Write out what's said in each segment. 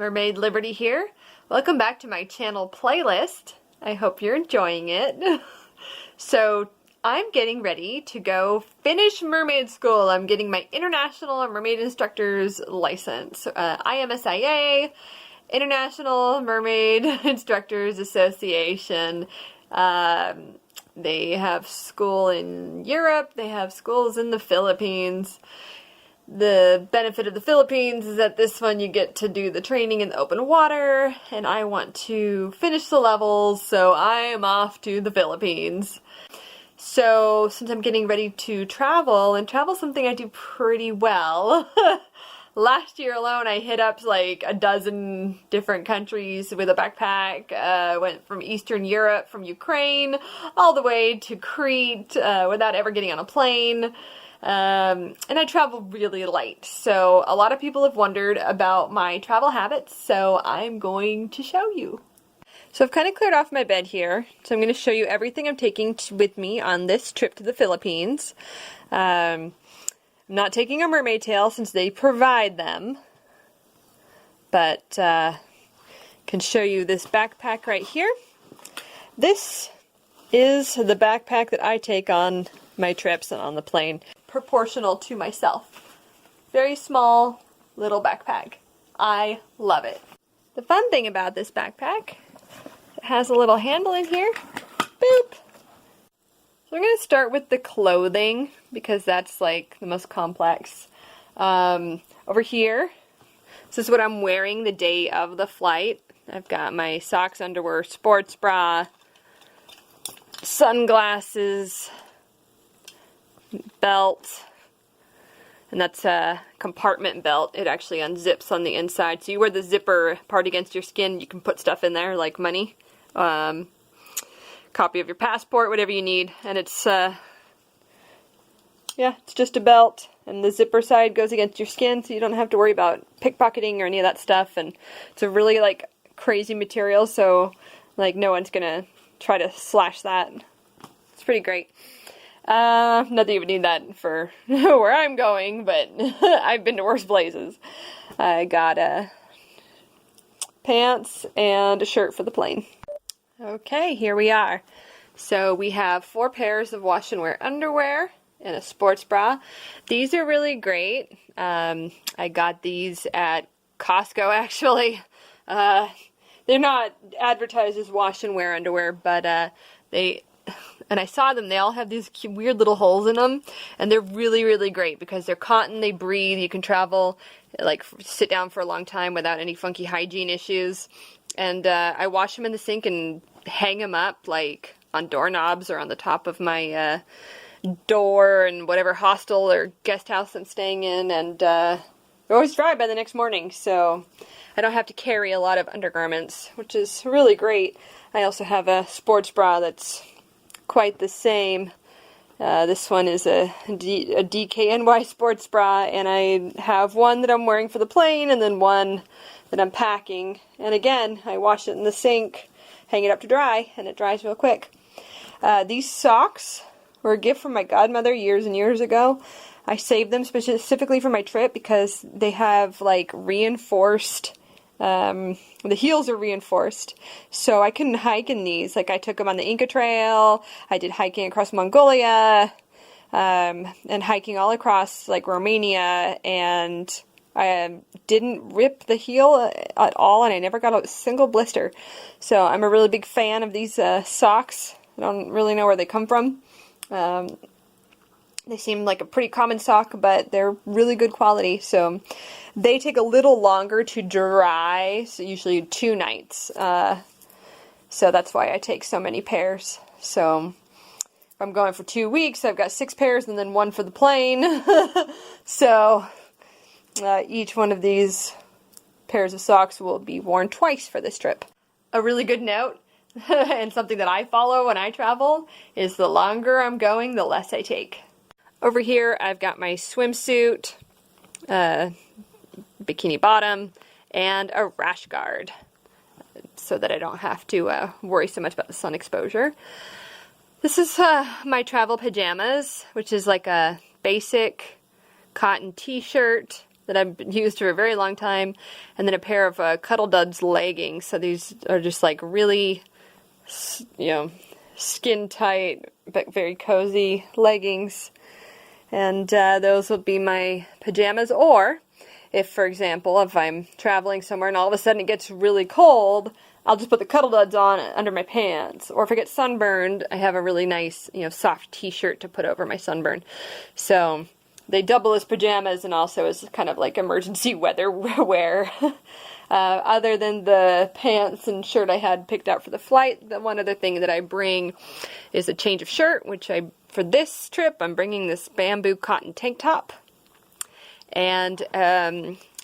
Mermaid Liberty here. Welcome back to my channel playlist. I hope you're enjoying it. So I'm getting ready to go finish mermaid school. I'm getting my International Mermaid Instructor's license. IMSIA, International Mermaid Instructors Association. They have school in Europe, they have schools in the Philippines. The benefit of the Philippines is that this one you get to do the training in the open water, and I want to finish the levels, so I am off to the Philippines. So since I'm getting ready to travel, and travel is something I do pretty well, last year alone I hit up like a dozen different countries with a backpack. Went from Eastern Europe, from Ukraine, all the way to Crete without ever getting on a plane. And I travel really light, so a lot of people have wondered about my travel habits, so I'm going to show you. So I've kind of cleared off my bed here, so I'm going to show you everything I'm taking with me on this trip to the Philippines. I'm not taking a mermaid tail since they provide them, but can show you this backpack right here. This is the backpack that I take on my trips and on the plane. Proportional to myself. Very small little backpack. I love it. The fun thing about this backpack, it has a little handle in here. Boop! So I'm going to start with the clothing because that's like the most complex. Over here, this is what I'm wearing the day of the flight. I've got my socks, underwear, sports bra, sunglasses, belt, and that's a compartment belt. It actually unzips on the inside, so you wear the zipper part against your skin. You can put stuff in there like money, copy of your passport, whatever you need. And it's yeah, it's just a belt, and the zipper side goes against your skin, so you don't have to worry about pickpocketing or any of that stuff. And it's a really like crazy material, so like no one's gonna try to slash that. It's pretty great. Not that you would need that for where I'm going, but I've been to worse places. I got pants and a shirt for the plane. Okay, here we are. So we have 4 pairs of wash and wear underwear and a sports bra. These are really great. I got these at Costco actually. They're not advertised as wash and wear underwear, but and I saw them, they all have these cute, weird little holes in them, and they're really, really great because they're cotton, they breathe, you can travel, like, sit down for a long time without any funky hygiene issues. And I wash them in the sink and hang them up, like, on doorknobs or on the top of my door in whatever hostel or guest house I'm staying in, and they're always dry by the next morning, so I don't have to carry a lot of undergarments, which is really great. I also have a sports bra that's quite the same. This one is a DKNY sports bra, and I have one that I'm wearing for the plane and then one that I'm packing. And again, I wash it in the sink, hang it up to dry, and it dries real quick. These socks were a gift from my godmother years and years ago. I saved them specifically for my trip because they have like reinforced, the heels are reinforced, so I can hike in these. Like I took them on the Inca Trail, I did hiking across Mongolia, and hiking all across like Romania, and I didn't rip the heel at all, and I never got a single blister. So I'm a really big fan of these socks. I don't really know where they come from. They seem like a pretty common sock, but they're really good quality, so they take a little longer to dry, so usually 2 nights. So that's why I take so many pairs. So if I'm going for 2 weeks, I've got 6 pairs and then 1 for the plane. So each one of these pairs of socks will be worn twice for this trip. A really good note, and something that I follow when I travel, is the longer I'm going, the less I take. Over here, I've got my swimsuit, bikini bottom, and a rash guard so that I don't have to worry so much about the sun exposure. This is my travel pajamas, which is like a basic cotton t-shirt that I've used for a very long time, and then a pair of Cuddle Duds leggings. So these are just like really, you know, skin tight but very cozy leggings. And those will be my pajamas. Or if, for example, if I'm traveling somewhere and all of a sudden it gets really cold, I'll just put the Cuddle Duds on under my pants. Or if I get sunburned, I have a really nice, you know, soft t-shirt to put over my sunburn. So they double as pajamas and also as kind of like emergency weather wear. Other than the pants and shirt I had picked out for the flight, the one other thing that I bring is a change of shirt, which for this trip, I'm bringing this bamboo cotton tank top. And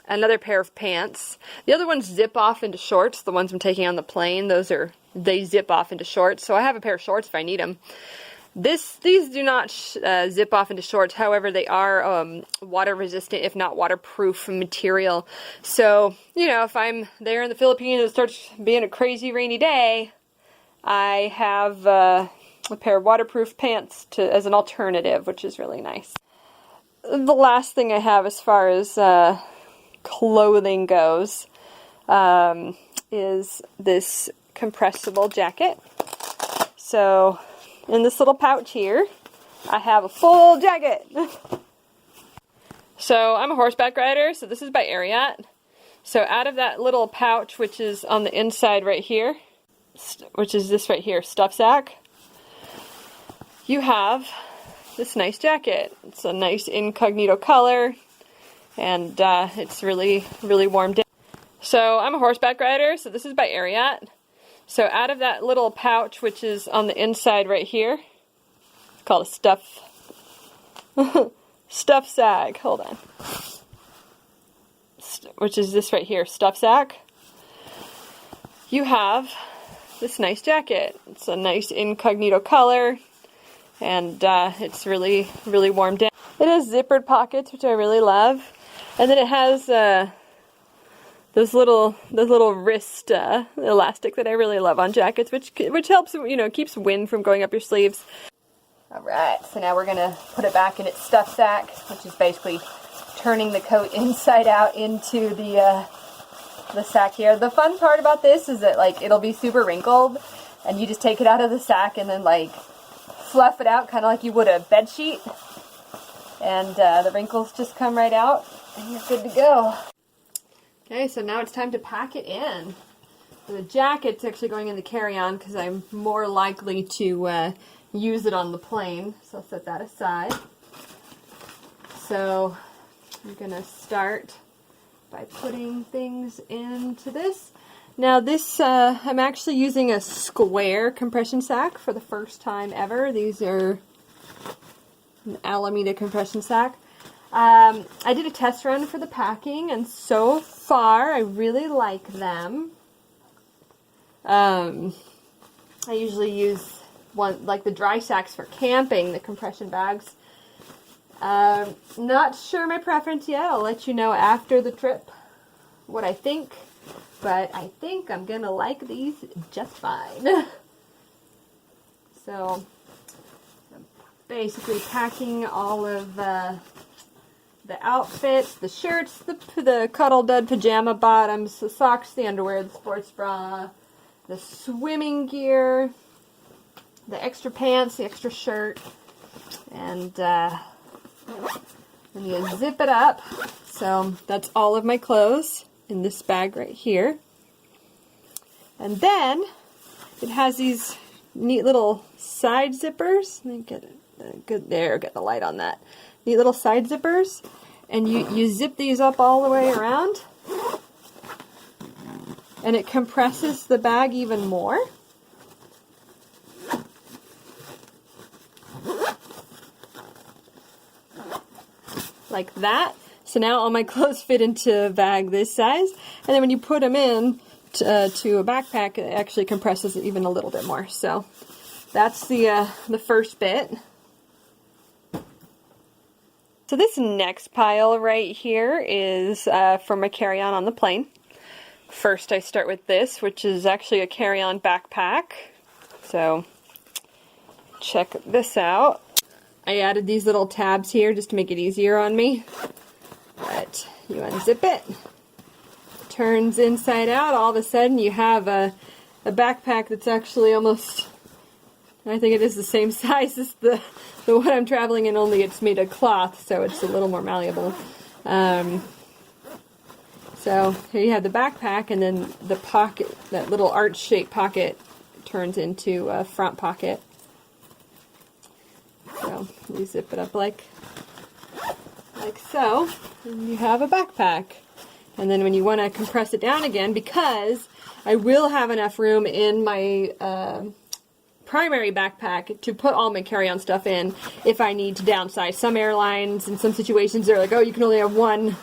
another pair of pants. The other ones zip off into shorts. The ones I'm taking on the plane, they zip off into shorts. So I have a pair of shorts if I need them. These do not zip off into shorts. However, they are water resistant, if not waterproof material. So, you know, if I'm there in the Philippines and it starts being a crazy rainy day, I have a pair of waterproof pants as an alternative, which is really nice. The last thing I have as far as clothing goes is this compressible jacket. So in this little pouch here, I have a full jacket. So I'm a horseback rider, so this is by Ariat. So out of that little pouch, which is on the inside right here, which is this right here, stuff sack, you have this nice jacket. It's a nice incognito color, and it's really, really warm down. So I'm a horseback rider, so this is by Ariat. So out of that little pouch, which is on the inside right here, it's called a stuff sack. Hold on. Which is this right here, stuff sack. You have this nice jacket. It's a nice incognito color, and it's really, really warm down. It has zippered pockets, which I really love, and then it has those little wrist elastic that I really love on jackets, which helps, you know, keeps wind from going up your sleeves. All right, so now we're gonna put it back in its stuff sack, which is basically turning the coat inside out into the sack here. The fun part about this is that, like, it'll be super wrinkled, and you just take it out of the sack and then, like, fluff it out, kind of like you would a bed sheet, and the wrinkles just come right out, and you're good to go. Okay, so now it's time to pack it in. The jacket's actually going in the carry-on because I'm more likely to use it on the plane, so I'll set that aside. So I'm going to start by putting things into this. Now this, I'm actually using a square compression sack for the first time ever. These are an Alameda compression sack. I did a test run for the packing, and so far I really like them. I usually use like the dry sacks for camping, the compression bags. Not sure my preference yet. I'll let you know after the trip what I think, but I think I'm gonna like these just fine. So I'm basically packing all of the outfits, the shirts, the Cuddle Dud pajama bottoms, the socks, the underwear, the sports bra, the swimming gear, the extra pants, the extra shirt, and then you zip it up. So that's all of my clothes in this bag right here. And then it has these neat little side zippers. Let me get it good there, get the light on that. Neat little side zippers, and you zip these up all the way around, and it compresses the bag even more. Like that. So now all my clothes fit into a bag this size, and then when you put them in to a backpack, it actually compresses it even a little bit more. So that's the first bit. So this next pile right here is for my carry-on on the plane. First I start with this, which is actually a carry-on backpack. So check this out. I added these little tabs here just to make it easier on me. But you unzip it, turns inside out, all of a sudden you have a backpack that's actually almost, I think it is the same size as the one I'm traveling in, only it's made of cloth, so it's a little more malleable. So here you have the backpack, and then the pocket, that little arch-shaped pocket, turns into a front pocket. So you zip it up like so, and you have a backpack. And then when you want to compress it down again, because I will have enough room in my primary backpack to put all my carry-on stuff in if I need to downsize. Some airlines, in some situations, they're like, oh, you can only have one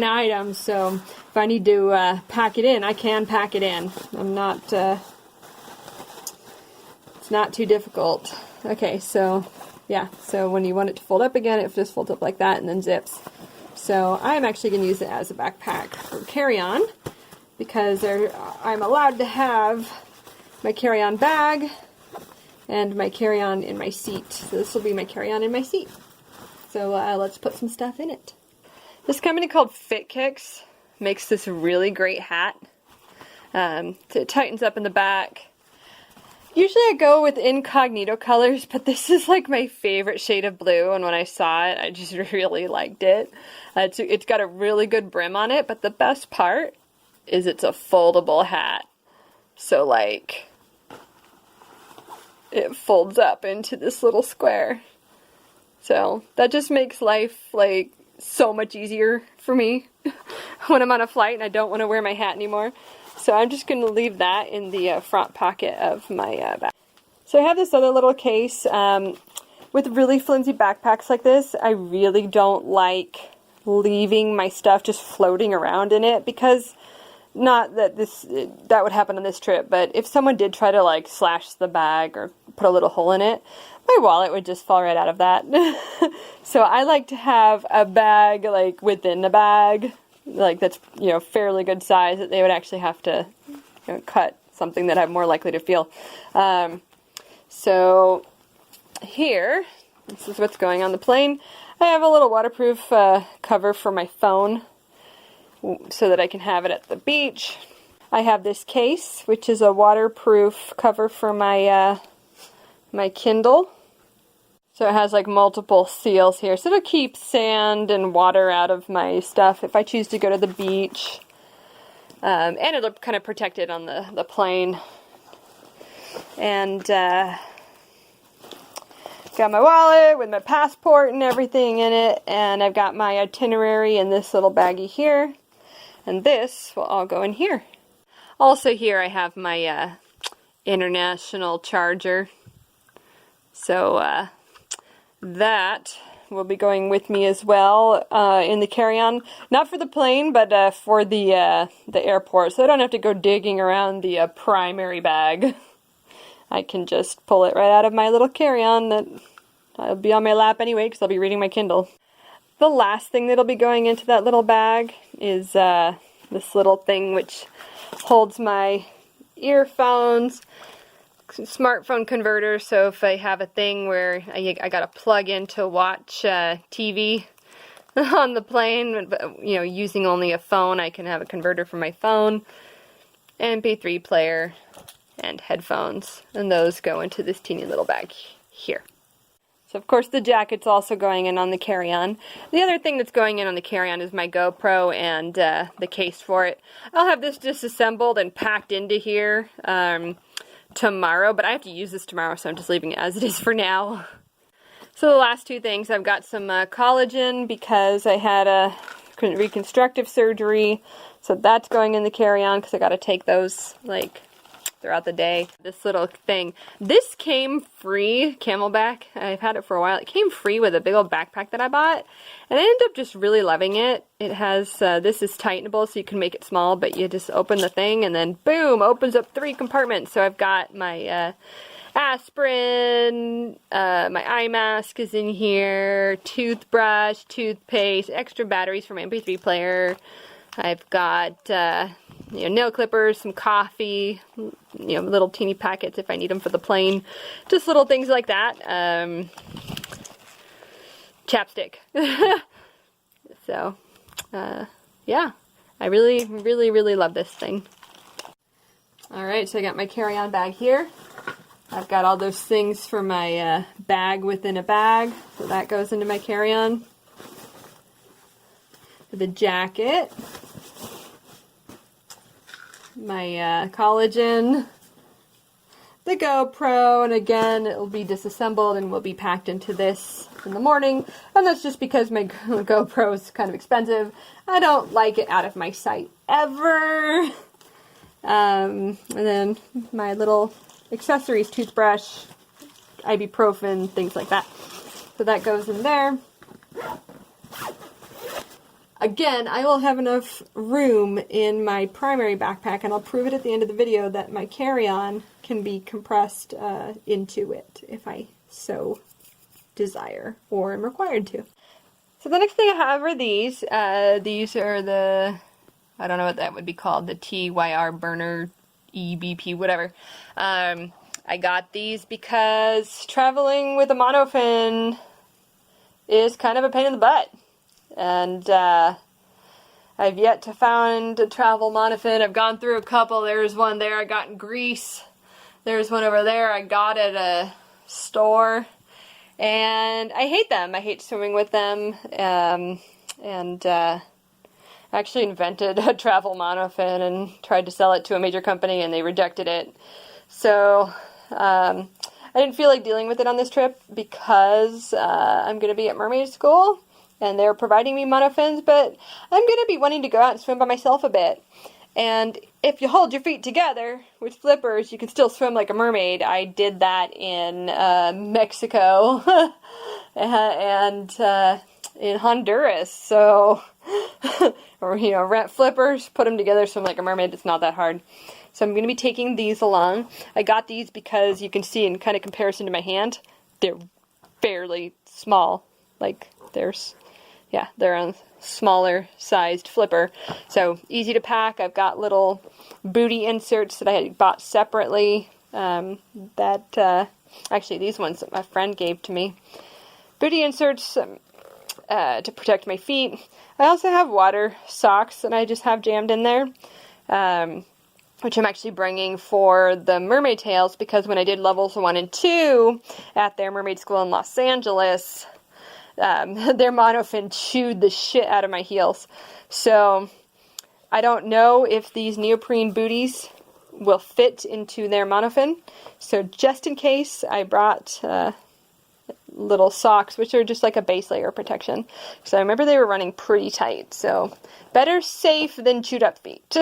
item, so if I need to pack it in, I can pack it in. I'm not, it's not too difficult. Okay, so, yeah, so when you want it to fold up again, it just folds up like that and then zips. So I'm actually going to use it as a backpack for carry-on, because I'm allowed to have my carry-on bag and my carry-on in my seat. So this will be my carry-on in my seat. So let's put some stuff in it. This company called Fit Kicks makes this really great hat. It tightens up in the back. Usually I go with incognito colors, but this is like my favorite shade of blue, and when I saw it, I just really liked it. It's got a really good brim on it, but the best part is it's a foldable hat. So like, it folds up into this little square. So that just makes life like so much easier for me when I'm on a flight and I don't want to wear my hat anymore. So I'm just going to leave that in the front pocket of my bag. So I have this other little case. With really flimsy backpacks like this, I really don't like leaving my stuff just floating around in it, because not that that would happen on this trip, but if someone did try to like slash the bag or put a little hole in it, my wallet would just fall right out of that. So I like to have a bag like within the bag, like that's, you know, fairly good size, that they would actually have to, you know, cut something that I'm more likely to feel. So here, this is what's going on the plane. I have a little waterproof cover for my phone so that I can have it at the beach. I have this case, which is a waterproof cover for my my Kindle. So it has like multiple seals here, so it'll keep sand and water out of my stuff if I choose to go to the beach. And it'll kind of protect it on the plane. And got my wallet with my passport and everything in it, and I've got my itinerary in this little baggie here, and this will all go in here. Also here I have my international charger, so that will be going with me as well in the carry-on. Not for the plane, but for the airport, so I don't have to go digging around the primary bag. I can just pull it right out of my little carry-on that I'll be on my lap anyway, because I'll be reading my Kindle. The last thing that'll be going into that little bag is this little thing which holds my earphones, smartphone converter, so if I have a thing where I gotta plug in to watch TV on the plane, but, you know, using only a phone, I can have a converter for my phone, MP3 player, and headphones, and those go into this teeny little bag here. So of course the jacket's also going in on the carry-on. The other thing that's going in on the carry-on is my GoPro and the case for it. I'll have this disassembled and packed into here tomorrow, but I have to use this tomorrow, so I'm just leaving it as it is for now. So the last two things, I've got some collagen because I had a reconstructive surgery, so that's going in the carry-on because I got to take those like throughout the day. This little thing, this came free, Camelback. I've had it for a while. It came free with a big old backpack that I bought, and I ended up just really loving it. It has, this is tightenable, so you can make it small, but you just open the thing and then boom, opens up 3 compartments. So I've got my aspirin, my eye mask is in here, toothbrush, toothpaste, extra batteries for my MP3 player. I've got you know, nail clippers, some coffee, you know, little teeny packets if I need them for the plane. Just little things like that. Chapstick. So, yeah, I really, really, really love this thing. Alright, so I got my carry-on bag here. I've got all those things for my bag within a bag, so that goes into my carry-on. The jacket, my collagen, the GoPro, and again it will be disassembled and will be packed into this in the morning, and that's just because my GoPro is kind of expensive. I don't like it out of my sight ever. And then my little accessories, toothbrush, ibuprofen, things like that. So that goes in there. Again, I will have enough room in my primary backpack, and I'll prove it at the end of the video, that my carry-on can be compressed into it if I so desire or am required to. So the next thing I have are these. These are the, I don't know what that would be called, the TYR burner EBP, whatever. I got these because traveling with a monofin is kind of a pain in the butt. And I've yet to find a travel monofin. I've gone through a couple. There's one there I got in Greece. There's one over there I got at a store. And I hate them. I hate swimming with them. I actually invented a travel monofin and tried to sell it to a major company, and they rejected it. So I didn't feel like dealing with it on this trip because I'm going to be at mermaid school. And they're providing me monofins, but I'm going to be wanting to go out and swim by myself a bit. And if you hold your feet together with flippers, you can still swim like a mermaid. I did that in Mexico and in Honduras. So, or, you know, rent flippers, put them together, swim like a mermaid. It's not that hard. So I'm going to be taking these along. I got these because you can see in kind of comparison to my hand, they're fairly small. Like, they're a smaller sized flipper. So easy to pack. I've got little booty inserts that I had bought separately. Actually these ones that my friend gave to me. Booty inserts to protect my feet. I also have water socks that I just have jammed in there. Which I'm actually bringing for the mermaid tails, because when I did levels 1 and 2 at their mermaid school in Los Angeles, their monofin chewed the shit out of my heels. So I don't know if these neoprene booties will fit into their monofin. So just in case, I brought little socks, which are just like a base layer of protection. So I remember they were running pretty tight. So better safe than chewed up feet.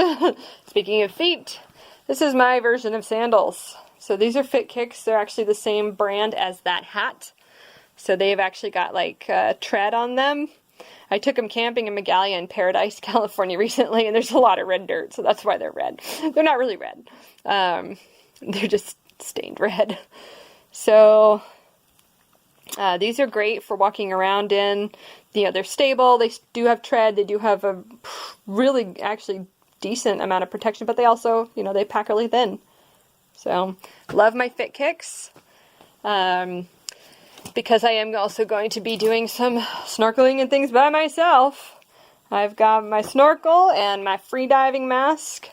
Speaking of feet, this is my version of sandals. So these are Fit Kicks. They're actually the same brand as that hat. So they've actually got like tread on them. I took them camping in Magalia in Paradise, California recently, and there's a lot of red dirt, so that's why they're red. They're not really red. They're just stained red. So these are great for walking around in. You know, they're stable, they do have tread, they do have a really actually decent amount of protection, but they also, you know, they pack really thin. So, love my Fit Kicks. Because I am also going to be doing some snorkeling and things by myself. I've got my snorkel and my free diving mask.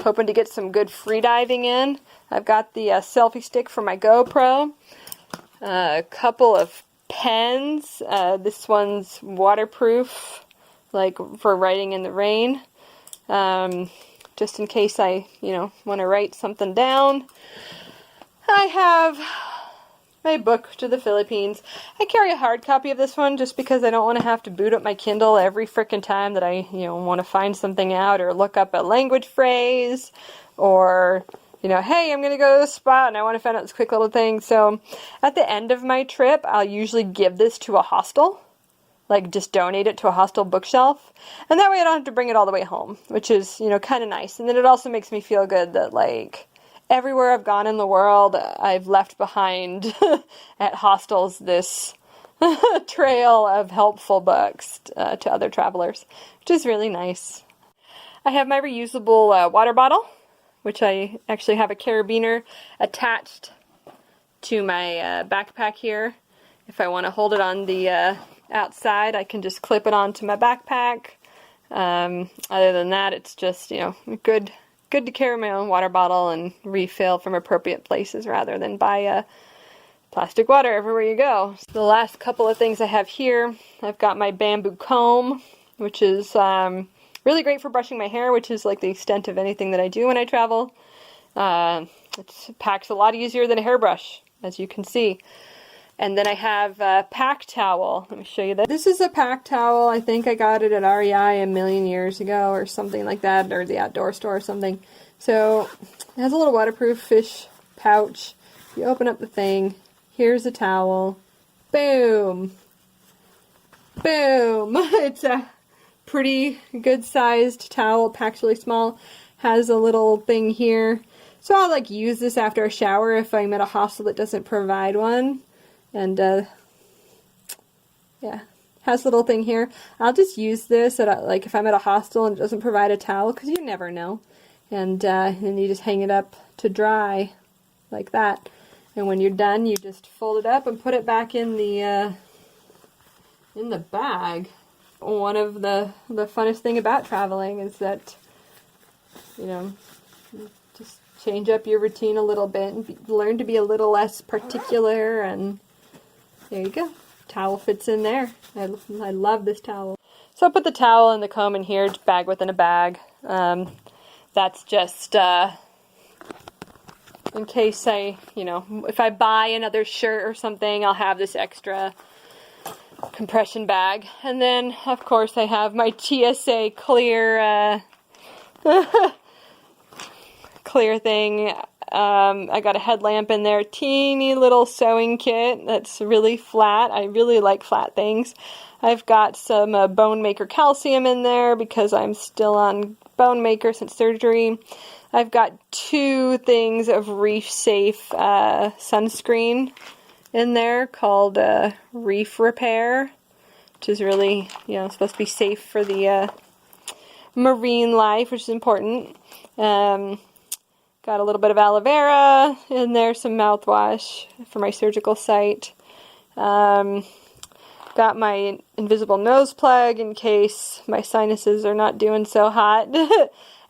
Hoping to get some good free diving in. I've got the selfie stick for my GoPro. A couple of pens. This one's waterproof, like for writing in the rain. Just in case I, you know, want to write something down. I have my book to the Philippines. I carry a hard copy of this one just because I don't want to have to boot up my Kindle every frickin' time that I, you know, want to find something out or look up a language phrase or, you know, hey, I'm going to go to this spot and I want to find out this quick little thing. So at the end of my trip, I'll usually give this to a hostel. Like, just donate it to a hostel bookshelf. And that way I don't have to bring it all the way home, which is, you know, kind of nice. And then it also makes me feel good that, like, everywhere I've gone in the world, I've left behind at hostels this trail of helpful books to other travelers, which is really nice. I have my reusable water bottle, which I actually have a carabiner attached to my backpack here. If I want to hold it on the outside, I can just clip it onto my backpack. Other than that, it's just, good to carry my own water bottle and refill from appropriate places rather than buy plastic water everywhere you go. So the last couple of things I have here, I've got my bamboo comb, which is really great for brushing my hair, which is like the extent of anything that I do when I travel. It packs a lot easier than a hairbrush, as you can see. And then I have a pack towel. Let me show you that. This is a pack towel. I think I got it at REI a million years ago or something like that, or the outdoor store or something. So it has a little waterproof fish pouch. You open up the thing. Here's a towel. Boom. Boom. It's a pretty good sized towel. Packs really small. Has a little thing here. So I'll like use this after a shower if I'm at a hostel that doesn't provide one. And, yeah, has a little thing here. I'll just use this at like if I'm at a hostel and it doesn't provide a towel, because you never know. And you just hang it up to dry like that. And when you're done, you just fold it up and put it back in the bag. One of the funnest thing about traveling is that, just change up your routine a little bit and learn to be a little less particular, and there you go. Towel fits in there. I love this towel. So I put the towel and the comb in here, bag within a bag. That's just in case if I buy another shirt or something, I'll have this extra compression bag. And then, of course, I have my TSA clear clear thing. I got a headlamp in there, teeny little sewing kit that's really flat. I really like flat things. I've got some Bone Maker calcium in there because I'm still on Bone Maker since surgery. I've got 2 things of Reef Safe sunscreen in there called Reef Repair, which is really, supposed to be safe for the marine life, which is important. Got a little bit of aloe vera in there, some mouthwash for my surgical site. Got my invisible nose plug in case my sinuses are not doing so hot.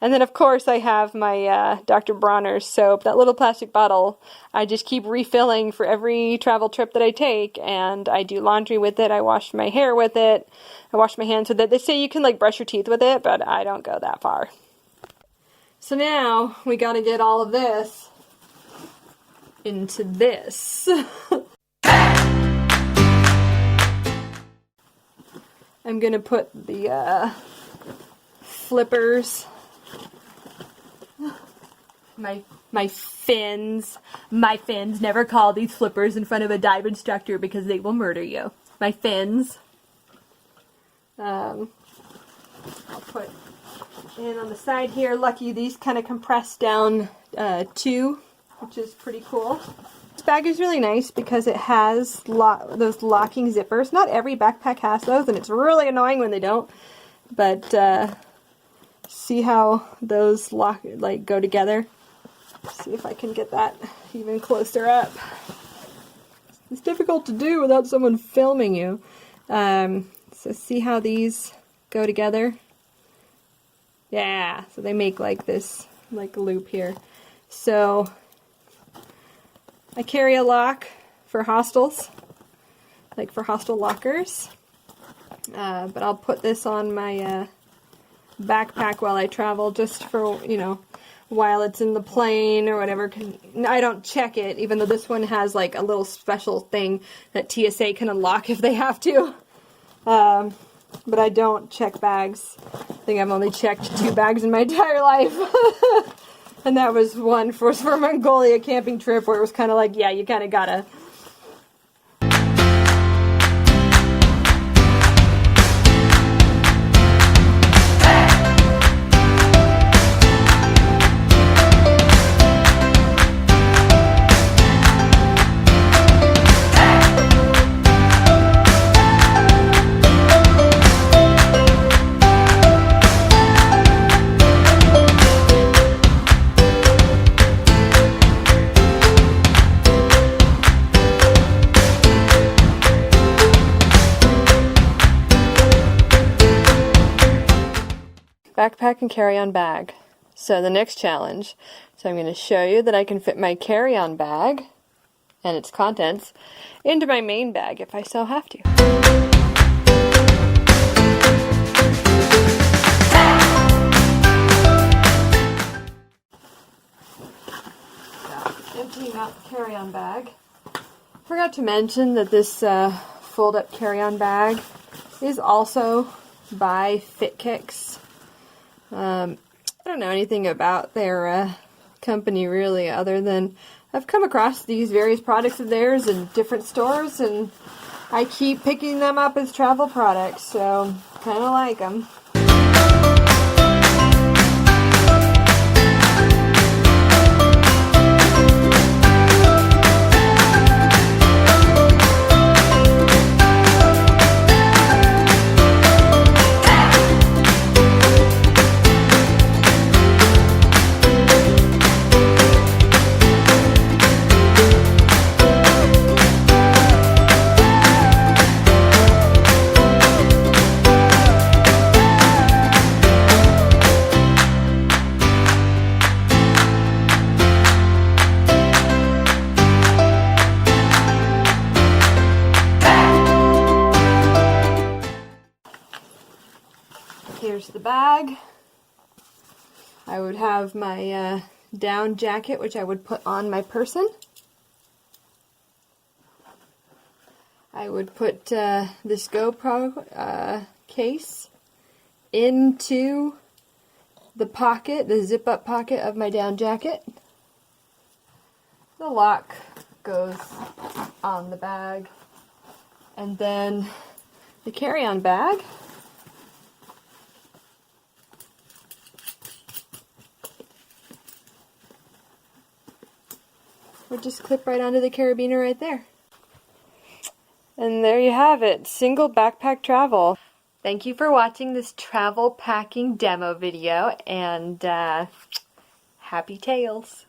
And then, of course, I have my Dr. Bronner's soap, that little plastic bottle. I just keep refilling for every travel trip that I take, and I do laundry with it. I wash my hair with it. I wash my hands with it. They say you can, brush your teeth with it, but I don't go that far. So now, we gotta get all of this into this. I'm gonna put the flippers, my fins. My fins. Never call these flippers in front of a dive instructor because they will murder you. My fins. I'll put in on the side here. Lucky these kind of compress down too, which is pretty cool. This bag is really nice because it has those locking zippers. Not every backpack has those, and it's really annoying when they don't. But see how those go together? See if I can get that even closer up. It's difficult to do without someone filming you. So see how these go together? Yeah, so they make this loop here. So I carry a lock for hostels, for hostel lockers. But I'll put this on my backpack while I travel, just for, while it's in the plane or whatever. 'Cause I don't check it, even though this one has a little special thing that TSA can unlock if they have to. But I don't check bags. I think I've only checked 2 bags in my entire life. And that was one for Mongolia camping trip, where it was kind of yeah, you kind of gotta backpack and carry-on bag. So the next challenge, so I'm going to show you that I can fit my carry-on bag and its contents into my main bag if I so have to. Emptying out the carry-on bag. Forgot to mention that this fold-up carry-on bag is also by Fit Kicks. I don't know anything about their company really, other than I've come across these various products of theirs in different stores, and I keep picking them up as travel products, so kind of like them. Here's the bag. I would have my down jacket, which I would put on my person. I would put this GoPro case into the pocket, the zip-up pocket of my down jacket. The lock goes on the bag. And then the carry-on bag would just clip right onto the carabiner right there. And there you have it, single backpack travel. Thank you for watching this travel packing demo video, and happy tales.